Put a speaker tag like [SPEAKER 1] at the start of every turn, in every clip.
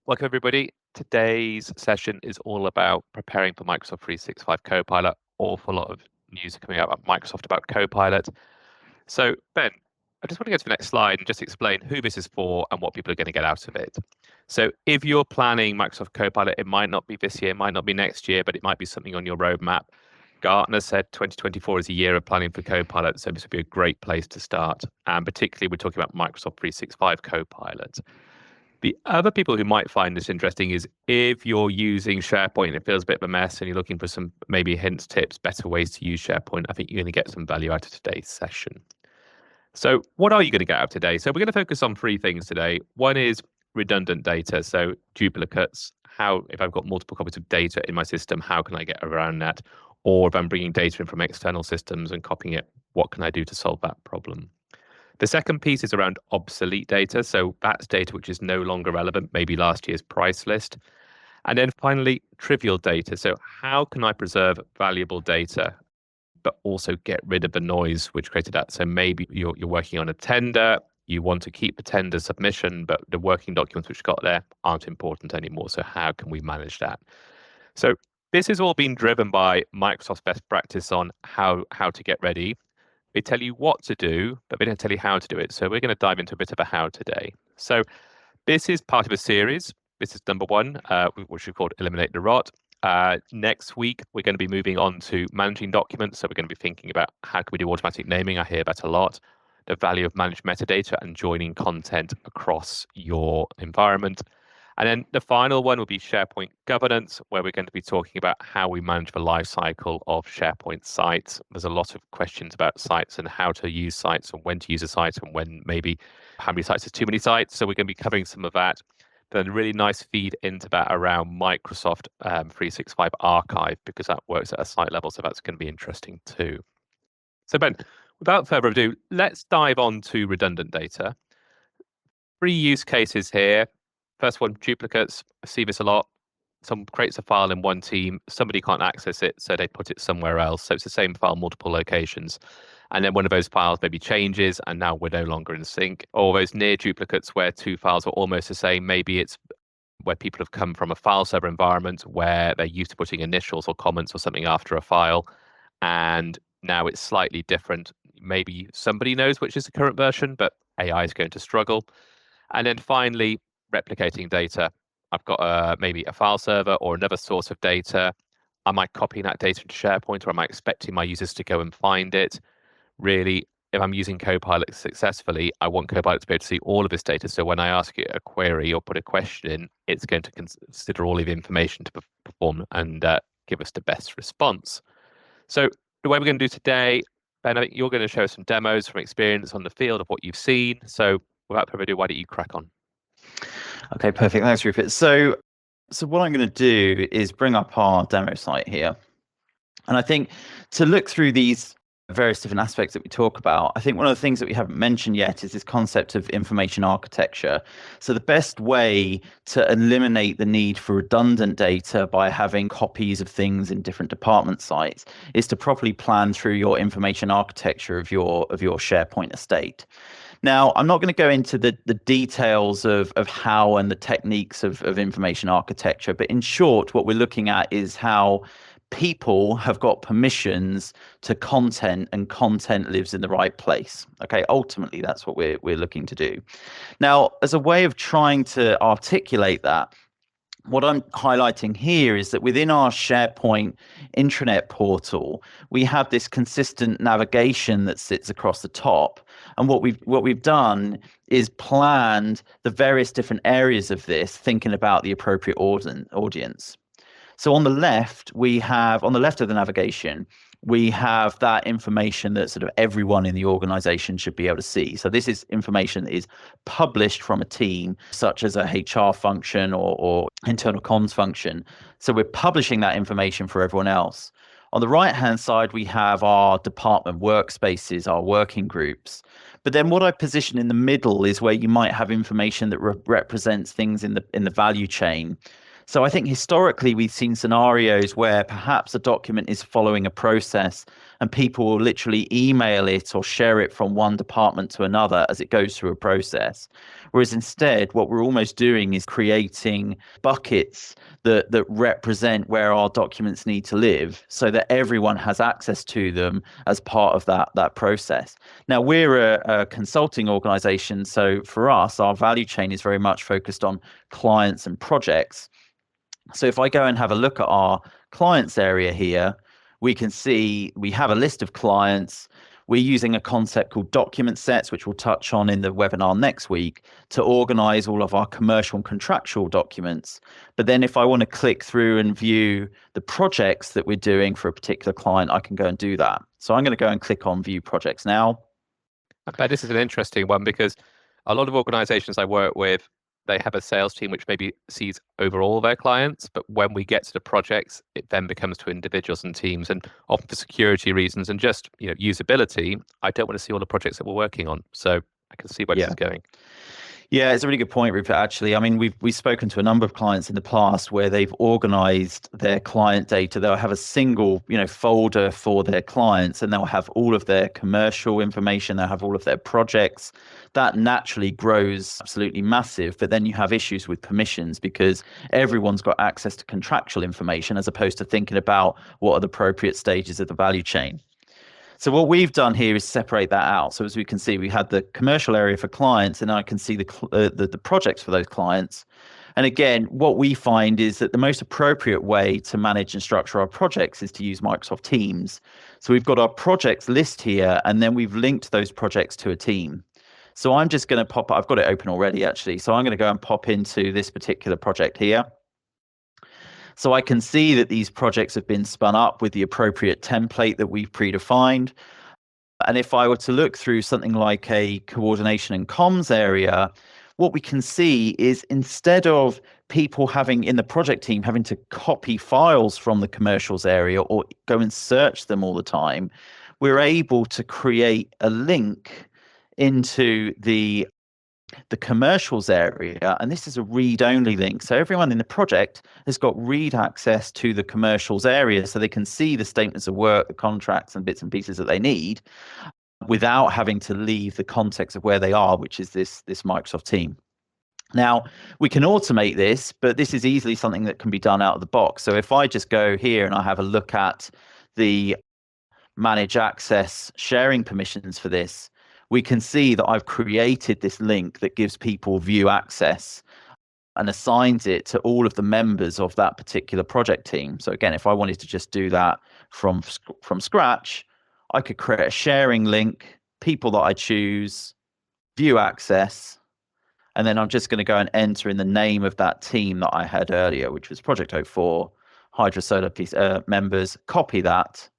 [SPEAKER 1] Welcome, everybody. Today's session is all about preparing for Microsoft 365 Copilot. Awful lot of news coming out about Microsoft about Copilot. So, Ben, I just want to go to the next slide and just explain who this is for and what people are going to get out of it. So, if you're planning Microsoft Copilot, it might not be this year, it might not be next year, but it might be something on your roadmap. Gartner said 2024 is a year of planning for Copilot, so this would be a great place to start. And particularly, we're talking about Microsoft 365 Copilot. The other people who might find this interesting is if you're using SharePoint and it feels a bit of a mess and you're looking for some maybe hints, tips, better ways to use SharePoint, I think you're going to get some value out of today's session. So what are you going to get out of today? So we're going to focus on three things today. One is redundant data, so duplicates. How, if I've got multiple copies of data in my system, how can I get around that? Or if I'm bringing data in from external systems and copying it, what can I do to solve that problem? The second piece is around obsolete data. So that's data which is no longer relevant, maybe last year's price list. And then finally, trivial data. So how can I preserve valuable data, but also get rid of the noise which created that? So maybe you're working on a tender, you want to keep the tender submission, but the working documents which got there aren't important anymore. So how can we manage that? So this is all being driven by Microsoft's best practice on how to get ready. They tell you what to do, but they don't tell you how to do it. So we're going to dive into a bit of a how today. So this is part of a series. This is number one, which we called Eliminate the Rot. Next week, we're going to be moving on to managing documents. So we're going to be thinking about how can we do automatic naming. I hear that a lot. The value of managed metadata and joining content across your environment. And then the final one will be SharePoint governance, where we're going to be talking about how we manage the life cycle of SharePoint sites. There's a lot of questions about sites and how to use sites and when to use a site and when maybe how many sites is too many sites. So we're going to be covering some of that. Then a really nice feed into that around Microsoft 365 Archive, because that works at a site level. So that's going to be interesting too. So Ben, without further ado, let's dive on to redundant data. Three use cases here. First one, duplicates. I see this a lot. Someone creates a file in one team, somebody can't access it, so they put it somewhere else. So it's the same file, multiple locations. And then one of those files maybe changes, and now we're no longer in sync. Or those near duplicates where two files are almost the same. Maybe it's where people have come from a file server environment where they're used to putting initials or comments or something after a file, and now it's slightly different. Maybe somebody knows which is the current version, but AI is going to struggle. And then finally, replicating data. I've got maybe a file server or another source of data. Am I copying that data into SharePoint, or am I expecting my users to go and find it? Really, if I'm using Copilot successfully, I want Copilot to be able to see all of this data. So when I ask it a query or put a question in, it's going to consider all of the information to perform and give us the best response. So the way we're going to do today, Ben, I think you're going to show us some demos from experience on the field of what you've seen. So without further ado, why don't you crack on?
[SPEAKER 2] Okay, perfect. Thanks, Rupert. So what I'm going to do is bring up our demo site here. And I think to look through these various different aspects that we talk about, I think one of the things that we haven't mentioned yet is this concept of information architecture. So the best way to eliminate the need for redundant data by having copies of things in different department sites is to properly plan through your information architecture of your SharePoint estate. Now, I'm not going to go into the details of how and the techniques of information architecture, but in short, what we're looking at is how people have got permissions to content, and content lives in the right place. Okay, ultimately, that's what we're looking to do. Now, as a way of trying to articulate that, what I'm highlighting here is that within our SharePoint intranet portal, we have this consistent navigation that sits across the top. And what we've done is planned the various different areas of this, thinking about the appropriate audience. So on the left of the navigation, we have that information that sort of everyone in the organization should be able to see. So this is information that is published from a team, such as a HR function or internal comms function. So we're publishing that information for everyone else. On the right-hand side, we have our department workspaces, our working groups. But then what I position in the middle is where you might have information that represents things in the value chain. So I think historically we've seen scenarios where perhaps a document is following a process and people will literally email it or share it from one department to another as it goes through a process. Whereas instead, what we're almost doing is creating buckets that represent where our documents need to live so that everyone has access to them as part of that process. Now, we're a consulting organization, so for us, our value chain is very much focused on clients and projects. So if I go and have a look at our clients area here, we can see we have a list of clients. We're using a concept called document sets, which we'll touch on in the webinar next week, to organize all of our commercial and contractual documents. But then if I want to click through and view the projects that we're doing for a particular client, I can go and do that. So I'm going to go and click on view projects now.
[SPEAKER 1] I bet this is an interesting one because a lot of organizations I work with, they have a sales team which maybe sees over all their clients, but when we get to the projects, it then becomes to individuals and teams, and often for security reasons and just usability, I don't want to see all the projects that we're working on. So I can see where this is going.
[SPEAKER 2] Yeah, it's a really good point, Rupert, actually. I mean, we've spoken to a number of clients in the past where they've organized their client data. They'll have a single, folder for their clients, and they'll have all of their commercial information. They'll have all of their projects. That naturally grows absolutely massive. But then you have issues with permissions because everyone's got access to contractual information as opposed to thinking about what are the appropriate stages of the value chain. So what we've done here is separate that out. So as we can see, we had the commercial area for clients, and I can see the projects for those clients. And again, what we find is that the most appropriate way to manage and structure our projects is to use Microsoft Teams. So we've got our projects list here, and then we've linked those projects to a team. So I'm just going to pop, I've got it open already actually. So I'm going to go and pop into this particular project here. So I can see that these projects have been spun up with the appropriate template that we've predefined. And if I were to look through something like a coordination and comms area, what we can see is instead of people having in the project team having to copy files from the commercials area or go and search them all the time, we're able to create a link into the commercials area, and this is a read-only link. So everyone in the project has got read access to the commercials area so they can see the statements of work, the contracts and bits and pieces that they need without having to leave the context of where they are, which is this Microsoft team. Now, we can automate this, but this is easily something that can be done out of the box. So if I just go here and I have a look at the manage access sharing permissions for this, we can see that I've created this link that gives people view access and assigns it to all of the members of that particular project team. So again, if I wanted to just do that from scratch, I could create a sharing link, people that I choose, view access, and then I'm just going to go and enter in the name of that team that I had earlier, which was Project 04, Hydra Solar piece members, copy that.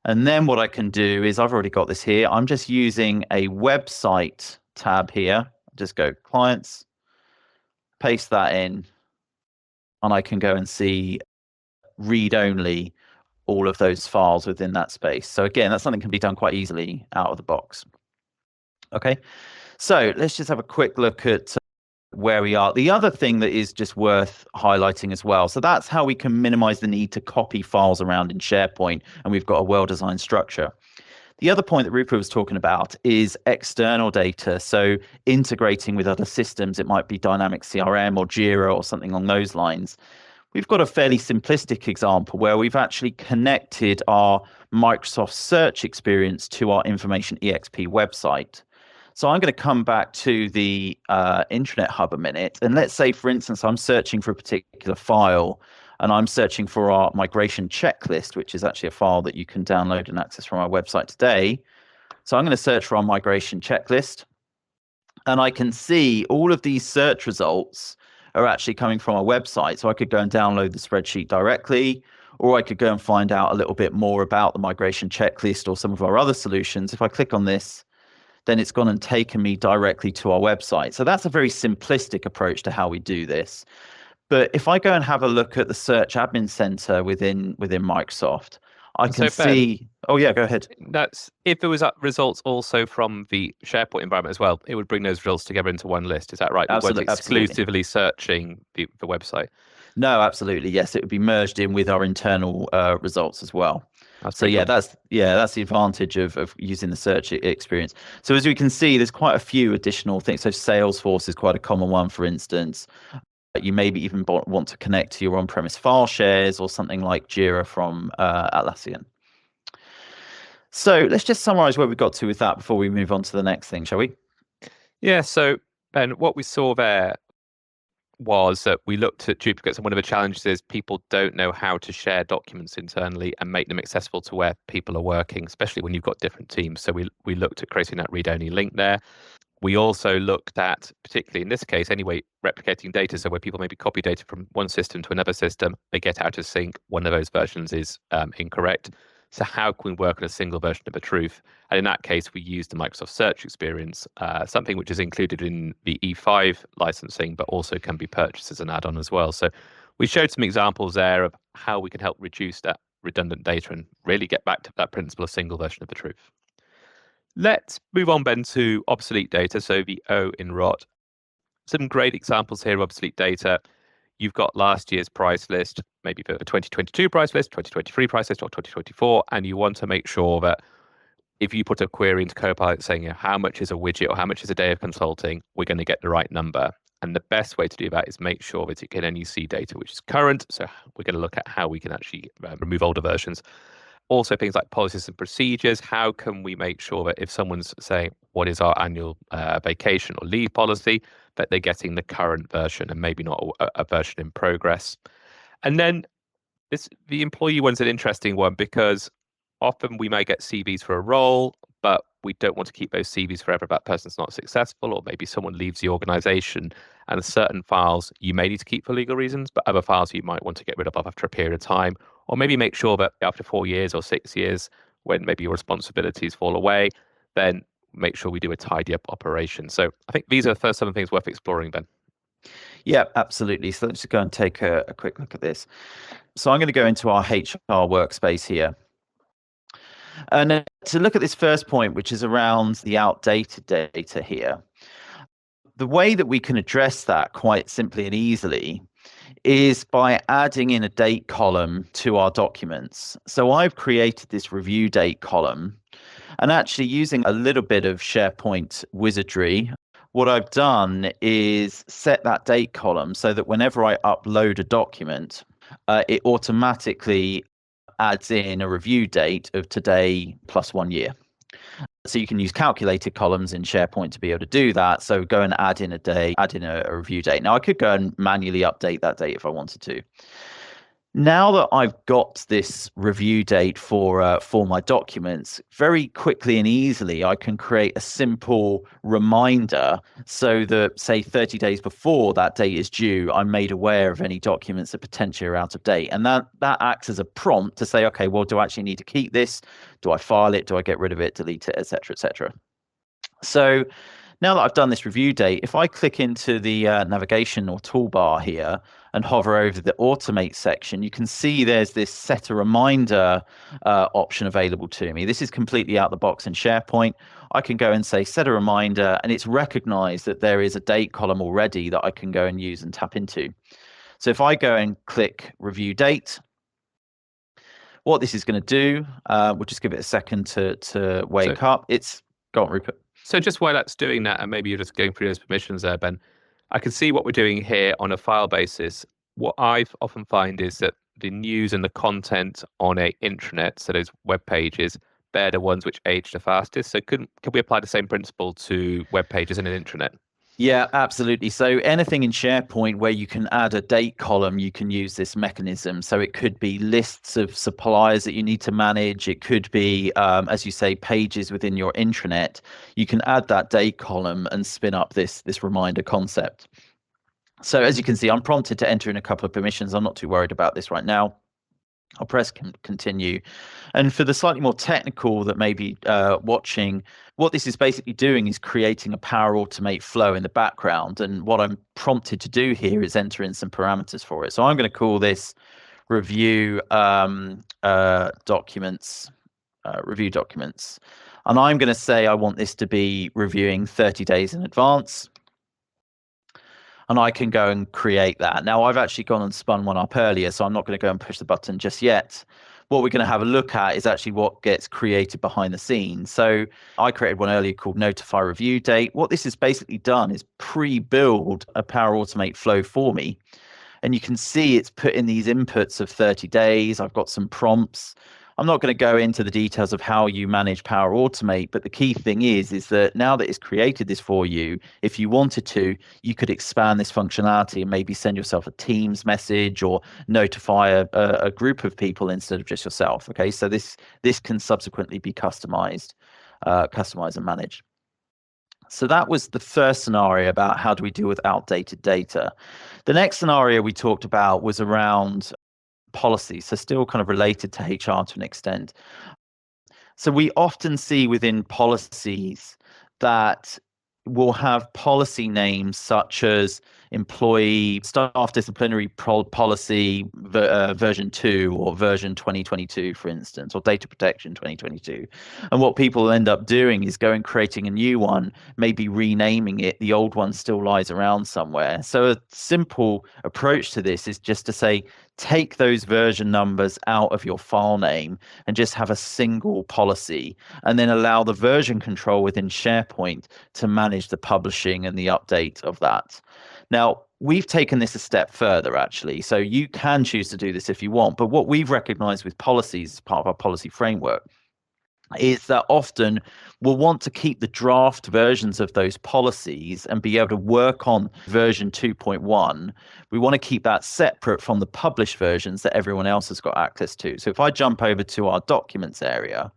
[SPEAKER 2] And then what I can do is I've already got this here. I'm just using a website tab here. Just go clients, paste that in, and I can go and see read only all of those files within that space. So again, that's something that can be done quite easily out of the box. Okay, so let's just have a quick look at where we are. The other thing that is just worth highlighting as well. So that's how we can minimize the need to copy files around in SharePoint, and we've got a well-designed structure. The other point that Rupert was talking about is external data. So integrating with other systems, it might be Dynamics CRM or Jira or something along those lines. We've got a fairly simplistic example where we've actually connected our Microsoft search experience to our Information EXP website. So I'm going to come back to the Intranet Hub a minute. And let's say, for instance, I'm searching for a particular file and I'm searching for our migration checklist, which is actually a file that you can download and access from our website today. So I'm going to search for our migration checklist. And I can see all of these search results are actually coming from our website. So I could go and download the spreadsheet directly, or I could go and find out a little bit more about the migration checklist or some of our other solutions. If I click on this, then it's gone and taken me directly to our website. So that's a very simplistic approach to how we do this. But if I go and have a look at the Search Admin Center within Microsoft, I can see. Oh yeah, go ahead.
[SPEAKER 1] That's if there was results also from the SharePoint environment as well, it would bring those results together into one list. Is that right?
[SPEAKER 2] Absolutely,
[SPEAKER 1] it wasn't exclusively searching the website.
[SPEAKER 2] No, absolutely. Yes, it would be merged in with our internal results as well.
[SPEAKER 1] That's
[SPEAKER 2] So
[SPEAKER 1] pretty
[SPEAKER 2] yeah,
[SPEAKER 1] cool.
[SPEAKER 2] that's the advantage of using the search experience. So as we can see, there's quite a few additional things. So Salesforce is quite a common one, for instance. You maybe even want to connect to your on-premise file shares or something like Jira from Atlassian. So let's just summarize where we got to with that before we move on to the next thing, shall we?
[SPEAKER 1] Yeah. So Ben, what we saw there was that we looked at duplicates, and one of the challenges is people don't know how to share documents internally and make them accessible to where people are working, especially when you've got different teams. So we looked at creating that read-only link there. We also looked at, particularly in this case anyway, replicating data. So where people maybe copy data from one system to another system, they get out of sync. One of those versions is incorrect. So how can we work on a single version of the truth? And in that case, we used the Microsoft Search experience, something which is included in the E5 licensing, but also can be purchased as an add-on as well. So we showed some examples there of how we can help reduce that redundant data and really get back to that principle of single version of the truth. Let's move on, Ben, to obsolete data, so the O in ROT. Some great examples here of obsolete data. You've got last year's price list, maybe for a 2022 price list, 2023 price list, or 2024, and you want to make sure that if you put a query into Copilot saying, how much is a widget or how much is a day of consulting, we're going to get the right number. And the best way to do that is make sure that it can only see data which is current. So we're going to look at how we can actually remove older versions. Also, things like policies and procedures. How can we make sure that if someone's saying, what is our annual vacation or leave policy, that they're getting the current version and maybe not a version in progress? And then the employee one's an interesting one because often we may get CVs for a role, but we don't want to keep those CVs forever if that person's not successful, or maybe someone leaves the organization. And certain files you may need to keep for legal reasons, but other files you might want to get rid of after a period of time, or maybe make sure that after 4 years or 6 years, when maybe your responsibilities fall away, then make sure we do a tidy up operation. So I think these are the first 7 things worth exploring, Ben.
[SPEAKER 2] Yeah, absolutely. So let's just go and take a quick look at this. So I'm going to go into our HR workspace here. And to look at this first point, which is around the outdated data here, the way that we can address that quite simply and easily is by adding in a date column to our documents. So I've created this review date column, and actually using a little bit of SharePoint wizardry, what I've done is set that date column so that whenever I upload a document, it automatically adds in a review date of today plus 1 year. So you can use calculated columns in SharePoint to be able to do that. So go and add in a day, add in a review date. Now I could go and manually update that date if I wanted to. Now that I've got this review date for my documents, very quickly and easily, I can create a simple reminder so that, say, 30 days before that date is due, I'm made aware of any documents that potentially are out of date. And that acts as a prompt to say, okay, well, do I actually need to keep this? Do I file it? Do I get rid of it, delete it, et cetera, et cetera? So now that I've done this review date, if I click into the navigation or toolbar here and hover over the automate section, you can see there's this set a reminder option available to me. This is completely out the box in SharePoint. I can go and say set a reminder, and it's recognized that there is a date column already that I can go and use and tap into. So if I go and click review date, what this is going to do, we'll just give it a second to wake up. It's go on, Rupert.
[SPEAKER 1] So just while that's doing that, and maybe you're just going through those permissions there, Ben, I can see what we're doing here on a file basis. What I often find is that the news and the content on a intranet, so those web pages, they're the ones which age the fastest. So can we apply the same principle to web pages in an intranet?
[SPEAKER 2] Yeah, absolutely. So anything in SharePoint where you can add a date column, you can use this mechanism. So it could be lists of suppliers that you need to manage. It could be, as you say, pages within your intranet. You can add that date column and spin up this reminder concept. So as you can see, I'm prompted to enter in a couple of permissions. I'm not too worried about this right now. I'll press continue. And for the slightly more technical that may be watching, what this is basically doing is creating a Power Automate flow in the background. And what I'm prompted to do here is enter in some parameters for it. So I'm going to call this review documents, review documents. And I'm going to say I want this to be reviewing 30 days in advance. And I can go and create that. Now, I've actually gone and spun one up earlier, so I'm not going to go and push the button just yet. what we're going to have a look at is actually what gets created behind the scenes. So I created one earlier called Notify Review Date. What this has basically done is pre-build a Power Automate flow for me. And you can see it's put in these inputs of 30 days. I've got some prompts. I'm not going to go into the details of how you manage Power Automate, but the key thing is that now that it's created this for you, if you wanted to, you could expand this functionality and maybe send yourself a Teams message or notify a group of people instead of just yourself. Okay, so this can subsequently be customized and managed. So that was the first scenario about how do we deal with outdated data. The next scenario we talked about was around policy, so still kind of related to HR to an extent. So we often see within policies that we'll have policy names such as employee staff disciplinary policy version 2 or version 2022, for instance, or data protection 2022. And what people end up doing is going creating a new one, maybe renaming it. The old one still lies around somewhere. So a simple approach to this is just to say, take those version numbers out of your file name and just have a single policy, and then allow the version control within SharePoint to manage the publishing and the update of that. Now, we've taken this a step further, actually. So you can choose to do this if you want. But what we've recognized with policies as part of our policy framework is that often we'll want to keep the draft versions of those policies and be able to work on version 2.1. We want to keep that separate from the published versions that everyone else has got access to. So if I jump over to our documents area,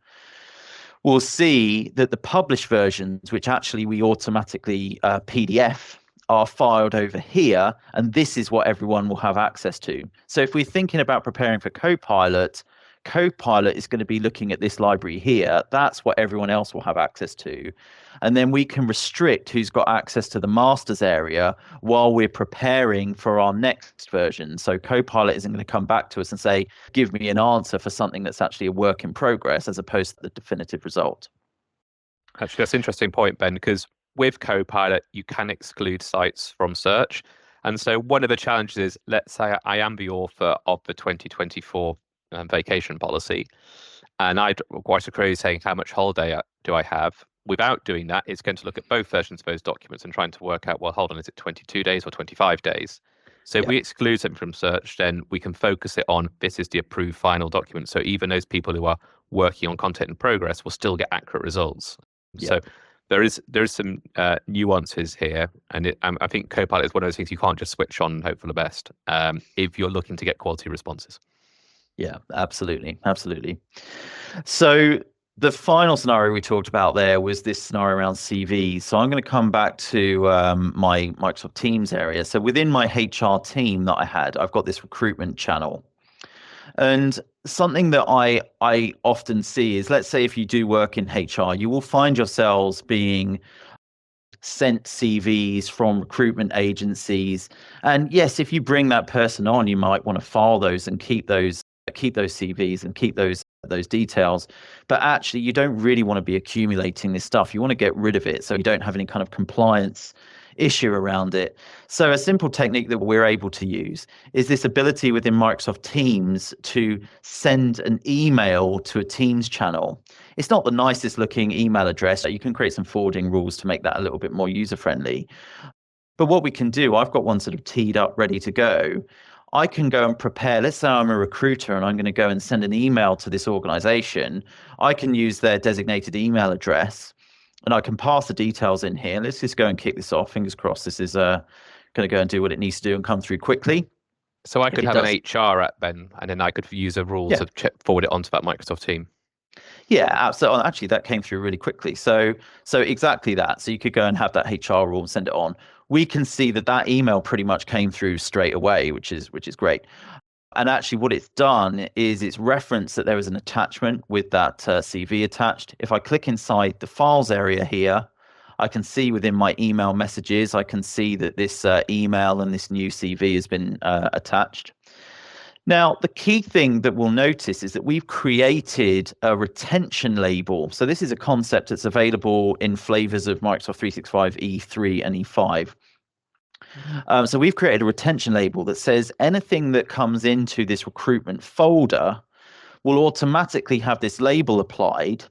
[SPEAKER 2] we'll see that the published versions, which actually we automatically PDF, are filed over here, and this is what everyone will have access to. So if we're thinking about preparing for Copilot, Copilot is going to be looking at this library here. That's what everyone else will have access to. And then we can restrict who's got access to the masters area while we're preparing for our next version. So Copilot isn't going to come back to us and say, give me an answer for something that's actually a work in progress as opposed to the definitive result.
[SPEAKER 1] Actually, that's an interesting point, Ben, because with Copilot, you can exclude sites from search. And so one of the challenges is, let's say I am the author of the 2024 vacation policy, and I'd write a query saying how much holiday do I have. Without doing that, it's going to look at both versions of those documents and trying to work out, well, hold on, is it 22 days or 25 days? So if we exclude something from search, then we can focus it on this is the approved final document. So even those people who are working on content in progress will still get accurate results. So there is some nuances here, and I think Copilot is one of those things you can't just switch on and hope for the best if you're looking to get quality responses.
[SPEAKER 2] Yeah, absolutely. So the final scenario we talked about there was this scenario around CVs. So I'm going to come back to my Microsoft Teams area. So within my HR team that I had, I've got this recruitment channel. And something that I often see is, let's say if you do work in HR, you will find yourselves being sent CVs from recruitment agencies. And yes, if you bring that person on, you might want to file those and keep those CVs and keep those details. But actually, you don't really want to be accumulating this stuff. You want to get rid of it so you don't have any kind of compliance issue around it. So a simple technique that we're able to use is this ability within Microsoft Teams to send an email to a Teams channel. It's not the nicest looking email address. You can create some forwarding rules to make that a little bit more user friendly. But what we can do, I've got one sort of teed up, ready to go. I can go and prepare, let's say I'm a recruiter and I'm going to go and send an email to this organization. I can use their designated email address and I can pass the details in here. Let's just go and kick this off. Fingers crossed this is going to go and do what it needs to do and come through quickly.
[SPEAKER 1] So I could have an HR app, Ben, and then I could use a rule to forward it onto that Microsoft team.
[SPEAKER 2] Yeah, absolutely. Actually, that came through really quickly. So exactly that. So you could go and have that HR rule and send it on. We can see that email pretty much came through straight away, which is great. And actually what it's done is it's referenced that there is an attachment with that CV attached. If I click inside the files area here, I can see within my email messages, I can see that this email and this new CV has been attached. Now, the key thing that we'll notice is that we've created a retention label. So this is a concept that's available in flavors of Microsoft 365 E3 and E5. So we've created a retention label that says anything that comes into this recruitment folder will automatically have this label applied,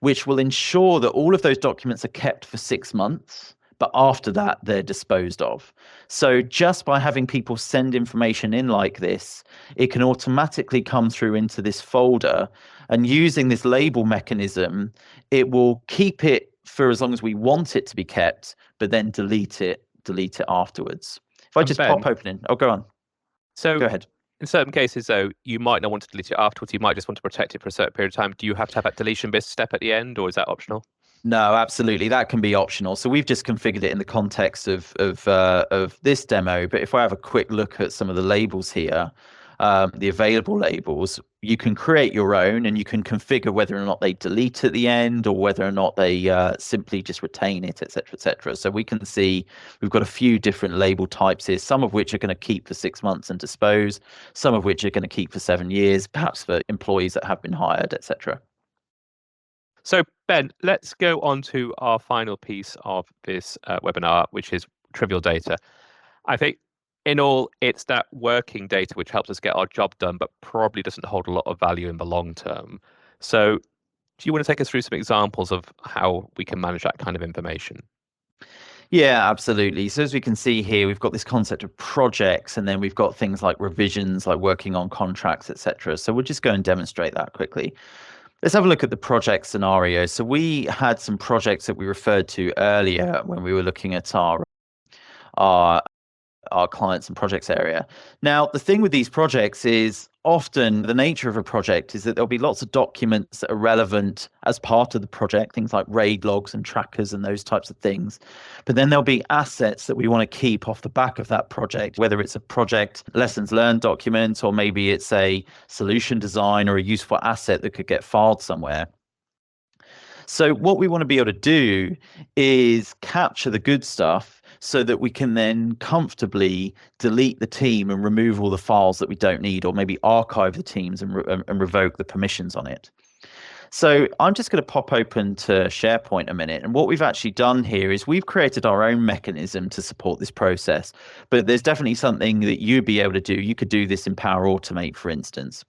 [SPEAKER 2] which will ensure that all of those documents are kept for 6 months, but after that, they're disposed of. So just by having people send information in like this, it can automatically come through into this folder, and using this label mechanism, it will keep it for as long as we want it to be kept, but then delete it afterwards. If I
[SPEAKER 1] And
[SPEAKER 2] just
[SPEAKER 1] Ben,
[SPEAKER 2] pop open in, go on.
[SPEAKER 1] so
[SPEAKER 2] Go ahead.
[SPEAKER 1] in certain cases, though, you might not want to delete it afterwards. You might just want to protect it for a certain period of time. Do you have to have that deletion bit step at the end, or is that optional?
[SPEAKER 2] No, absolutely. That can be optional. So we've just configured it in the context of this demo. But if I have a quick look at some of the labels here, the available labels, you can create your own, and you can configure whether or not they delete at the end, or whether or not they simply just retain it, etc., etc. So we can see we've got a few different label types here, some of which are going to keep for 6 months and dispose, some of which are going to keep for 7 years, perhaps for employees that have been hired, etc.
[SPEAKER 1] So, Ben, let's go on to our final piece of this webinar, which is trivial data. I think in all, it's that working data which helps us get our job done, but probably doesn't hold a lot of value in the long term. So, do you want to take us through some examples of how we can manage that kind of information?
[SPEAKER 2] Yeah, absolutely. So as we can see here, we've got this concept of projects, and then we've got things like revisions, like working on contracts, etc. So we'll just go and demonstrate that quickly. Let's have a look at the project scenario. So we had some projects that we referred to earlier when we were looking at our our clients and projects area. Now, the thing with these projects is often the nature of a project is that there'll be lots of documents that are relevant as part of the project, things like RAID logs and trackers and those types of things. But then there'll be assets that we want to keep off the back of that project, whether it's a project lessons learned document, or maybe it's a solution design or a useful asset that could get filed somewhere. So what we want to be able to do is capture the good stuff so that we can then comfortably delete the team and remove all the files that we don't need, or maybe archive the teams and revoke the permissions on it. So I'm just going to pop open to SharePoint a minute. And what we've actually done here is we've created our own mechanism to support this process. But there's definitely something that you'd be able to do. You could do this in Power Automate, for instance.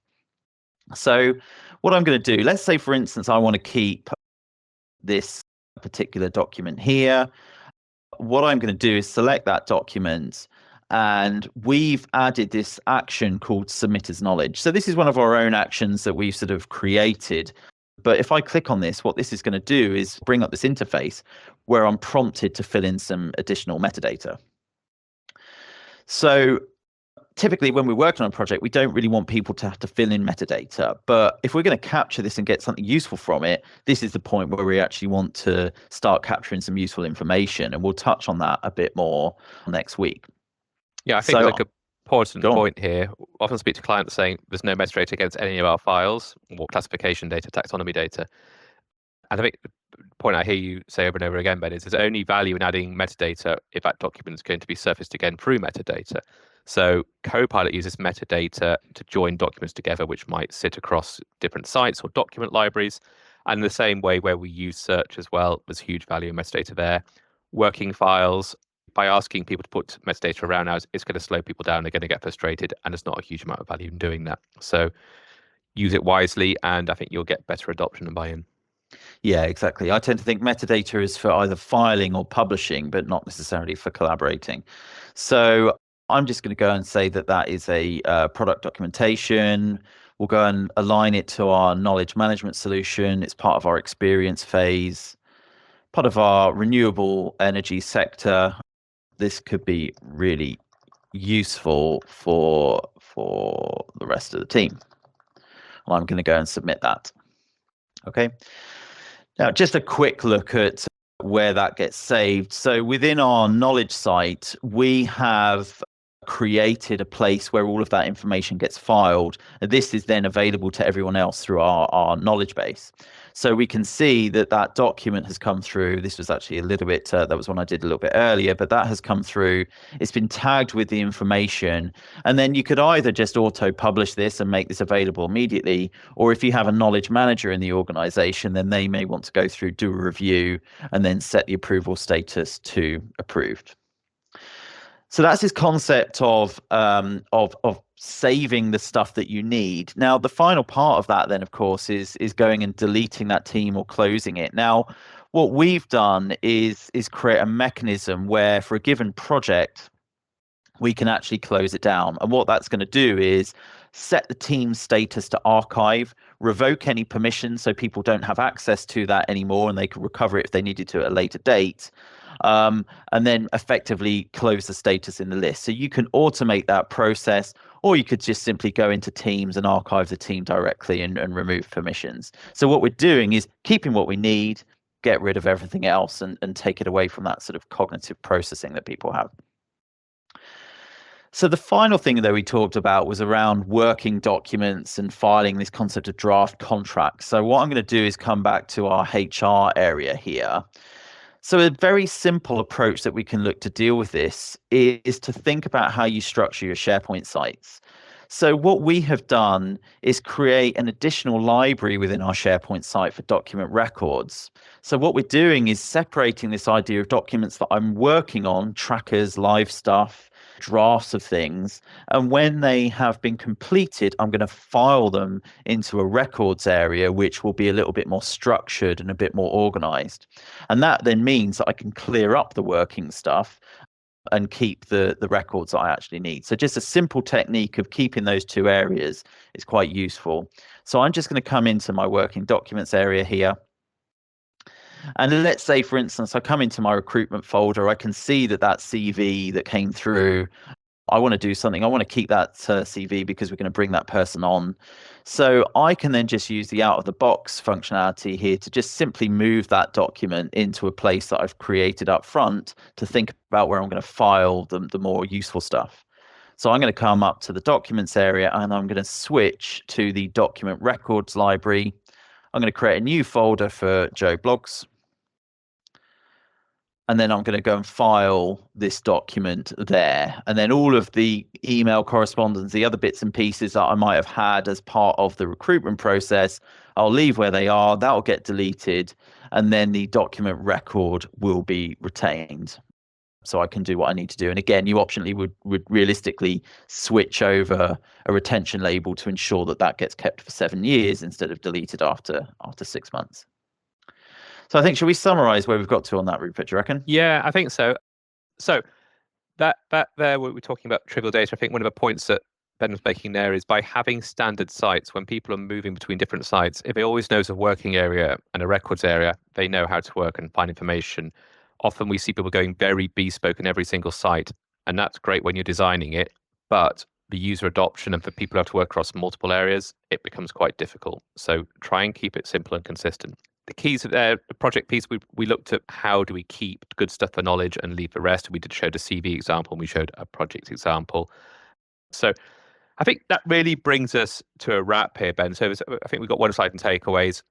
[SPEAKER 2] So what I'm going to do, let's say, for instance, I want to keep this particular document here. What I'm going to do is select that document, and we've added this action called submit as knowledge. So this is one of our own actions that we've sort of created. But if I click on this, what this is going to do is bring up this interface where I'm prompted to fill in some additional metadata. So typically when we're working on a project, we don't really want people to have to fill in metadata. But if we're going to capture this and get something useful from it, this is the point where we actually want to start capturing some useful information. And we'll touch on that a bit more next week.
[SPEAKER 1] Yeah, I think
[SPEAKER 2] So,
[SPEAKER 1] like a important point here. Often speak to clients saying there's no metadata against any of our files, or classification data, taxonomy data. And I think the point I hear you say over and over again, Ben, is there's only value in adding metadata if that document is going to be surfaced again through metadata. So Copilot uses metadata to join documents together, which might sit across different sites or document libraries. And in the same way where we use search as well, there's huge value in metadata there. Working files, by asking people to put metadata around now, it's going to slow people down. They're going to get frustrated, and there's not a huge amount of value in doing that. So use it wisely, and I think you'll get better adoption and buy-in.
[SPEAKER 2] Yeah, exactly. I tend to think metadata is for either filing or publishing, but not necessarily for collaborating. So I'm just going to go and say that that is a product documentation. We'll go and align it to our knowledge management solution. It's part of our experience phase, part of our renewable energy sector. This could be really useful for the rest of the team. Well, I'm going to go and submit that. Okay. Now, just a quick look at where that gets saved. So within our knowledge site, we have created a place where all of that information gets filed. And this is then available to everyone else through our knowledge base. So we can see that that document has come through. This was actually a little bit, that was one I did a little bit earlier, but that has come through. It's been tagged with the information. And then you could either just auto-publish this and make this available immediately, or if you have a knowledge manager in the organization, then they may want to go through, do a review, and then set the approval status to approved. So that's this concept of saving the stuff that you need. Now, the final part of that, then, of course, is going and deleting that team or closing it. Now, what we've done is create a mechanism where, for a given project, we can actually close it down. And what that's going to do is set the team status to archive, revoke any permissions so people don't have access to that anymore, and they can recover it if they needed to at a later date. And then effectively close the status in the list. So you can automate that process, or you could just simply go into Teams and archive the team directly and remove permissions. So what we're doing is keeping what we need, get rid of everything else, and take it away from that sort of cognitive processing that people have. So the final thing that we talked about was around working documents and filing, this concept of draft contracts. So what I'm going to do is come back to our HR area here. So a very simple approach that we can look to deal with this is to think about how you structure your SharePoint sites. So what we have done is create an additional library within our SharePoint site for document records. So what we're doing is separating this idea of documents that I'm working on, trackers, live stuff, drafts of things, and when they have been completed, I'm going to file them into a records area, which will be a little bit more structured and a bit more organized. And that then means that I can clear up the working stuff and keep the records that I actually need. So just a simple technique of keeping those two areas is quite useful. So I'm just going to come into my working documents area here. And let's say, for instance, I come into my recruitment folder, I can see that CV that came through, I want to do something. I want to keep that CV because we're going to bring that person on. So I can then just use the out of the box functionality here to just simply move that document into a place that I've created up front to think about where I'm going to file the more useful stuff. So I'm going to come up to the documents area and I'm going to switch to the document records library. I'm going to create a new folder for Joe Blogs. And then I'm going to go and file this document there. And then all of the email correspondence, the other bits and pieces that I might have had as part of the recruitment process, I'll leave where they are. That'll get deleted. And then the document record will be retained. So I can do what I need to do. And again, you optionally would realistically switch over a retention label to ensure that that gets kept for 7 years instead of deleted after 6 months. So I think, should we summarize where we've got to on that, Rupert, do you reckon?
[SPEAKER 1] Yeah, I think so. So that there, we're talking about trivial data. I think one of the points that Ben was making there is by having standard sites, when people are moving between different sites, if it always knows a working area and a records area, they know how to work and find information. Often we see people going very bespoke in every single site, and that's great when you're designing it, but the user adoption and for people who have to work across multiple areas, it becomes quite difficult. So try and keep it simple and consistent. The keys of the project piece, we looked at how do we keep good stuff for knowledge and leave the rest. We did show the CV example and we showed a project example. So I think that really brings us to a wrap here, Ben. So I think we've got one slide and takeaways,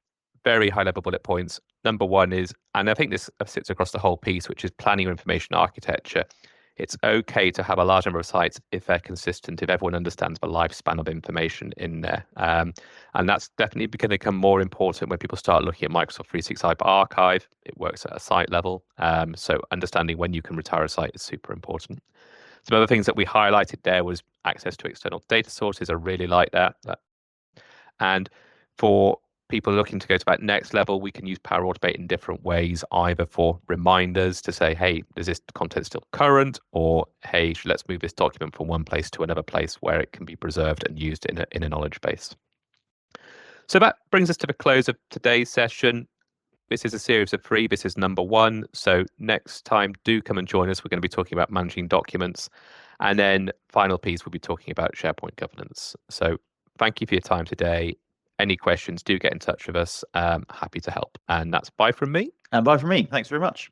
[SPEAKER 1] very high level bullet points. Number one is, and I think this sits across the whole piece, which is planning your information architecture. It's okay to have a large number of sites if they're consistent, if everyone understands the lifespan of information in there. And that's definitely going to become more important when people start looking at Microsoft 365 Archive. It works at a site level. So understanding when you can retire a site is super important. Some other things that we highlighted there was access to external data sources. I really like that. And for people looking to go to that next level, we can use Power Automate in different ways, either for reminders to say, hey, is this content still current? Or, hey, let's move this document from one place to another place where it can be preserved and used in a knowledge base. So that brings us to the close of today's session. This is a series of 3. This is number 1. So next time, do come and join us. We're going to be talking about managing documents. And then final piece, we'll be talking about SharePoint governance. So thank you for your time today. Any questions, do get in touch with us. Happy to help. And that's bye from me.
[SPEAKER 2] And bye from me. Thanks very much.